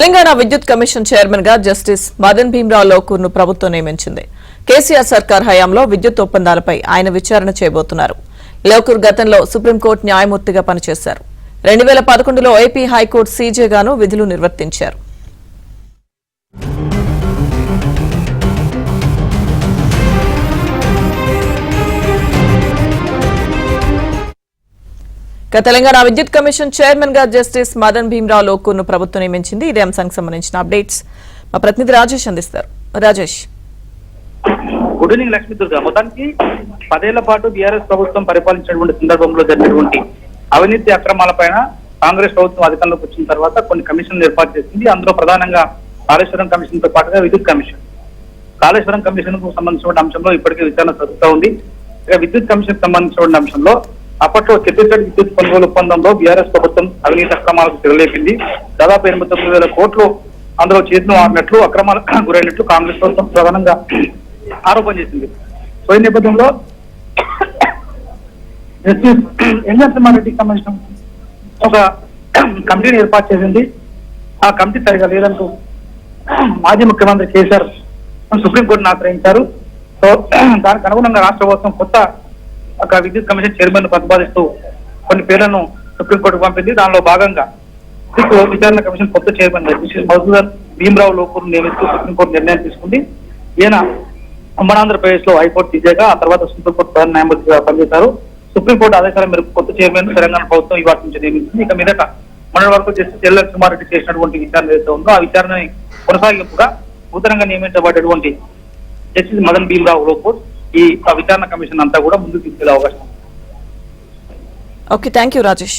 తెలంగాణ విద్యుత్ commission chairman గా justice Madan Bhimrao Lokur ను ప్రభుత్వం నియమించింది. కేసీఆర్ సర్కార్ హయాంలో విద్యుత్ ఒప్పందాలపై ఆయన విచారణ చేయబోతున్నారు. లోకూర్ గతంలో సుప్రీంకోర్టు న్యాయమూర్తిగా పనిచేశారు. 2011లో ఏపీ హైకోర్టు సీజేగాను విధులు నిర్వర్తించారు. తెలంగాణ విద్యుత్ కమిషన్ చైర్మన్ గా జస్టిస్ మదన్ భీమ్రావ్ లోకూర్ ను ప్రభుత్వం నియమించింది. ఇదే అంశానికి సంబంధించిన అప్డేట్స్ మా ప్రతినిధి రాజేష్ అందిస్తారు. Rajesh, good evening Lakshmi Durga. మొత్తానికి 10 ఏళ్ల పాటు బీఆర్ఎస్ ప్రభుత్వం పరిపాలించినటువంటి సందర్భంలో జరిగినటువంటి అవినీతి అక్రమాలపైన కాంగ్రెస్ ప్రభుత్వం అధికారంలోకి వచ్చిన తర్వాత కొన్ని కమిషన్లు ఏర్పాటు చేసింది. అందులో ప్రధానంగా కాళేశ్వరం కమిషన్ తో పాటుగా విద్యుత్ కమిషన్. కాళేశ్వరం కమిషన్ కు సంబంధించిన అంశంలో ఇప్పటికే విచారణ జరుగుతూ ఉంది. ఇక విద్యుత్ కమిషన్ సంబంధించిన అంశంలో అప్పట్లో ఛత్తీస్గఢ్ విద్యుత్ కొనుగోలు ఒప్పందంలో బీఆర్ఎస్ ప్రభుత్వం అవినీతి అక్రమాలకు తెరలేపింది. దాదాపు 89,000 కోట్లు అందులో చేతులు ఆడినట్లు, అక్రమాలకు గురైనట్లు కాంగ్రెస్ ప్రభుత్వం ప్రధానంగా ఆరోపణ చేసింది. సో ఈ నేపథ్యంలో జస్టిస్ రెడ్డికి సంబంధించిన ఒక కమిటీని ఏర్పాటు చేసింది. ఆ కమిటీ సరిగా లేదంటూ మాజీ ముఖ్యమంత్రి కేసీఆర్ సుప్రీంకోర్టును ఆశ్రయించారు. సో దానికి అనుగుణంగా రాష్ట్ర ప్రభుత్వం కొత్త ఒక విద్యుత్ కమిషన్ చైర్మన్ ప్రతిపాదిస్తూ కొన్ని పేర్లను సుప్రీంకోర్టుకు పంపింది. దానిలో భాగంగా విచారణ కమిషన్ కొత్త చైర్మన్ మధుసూదన్ భీమ్రావ్ లోకూర్ నియమిస్తూ సుప్రీంకోర్టు నిర్ణయం తీసుకుంది. ఈయన ఉమ్మడాంధ్రప్రదేశ్ లో హైకోర్టు సీజేగా, ఆ తర్వాత సుప్రీంకోర్టు ప్రధాన న్యాయమూర్తిగా పనిచేశారు. సుప్రీంకోర్టు ఆదేశాల మేరకు కొత్త చైర్మన్ తెలంగాణ ప్రభుత్వం ఇవాటి నుంచి నియమించింది. ఇక మీదట మొన్నటి వరకు జస్టిస్ ఎల్ కుమార్ రెడ్డి చేసినటువంటి విచారణ ఏదైతే ఉందో ఆ విచారణని కొనసాగింపుగా నూతనంగా నియమించబడేటువంటి జస్టిస్ మదన్ భీమ్రావ్ లోకూర్ ఈ విచారణ కమిషన్ అంతా కూడా ముందుకు తీసుకెళ్లే అవకాశం. Okay, thank you Rajesh.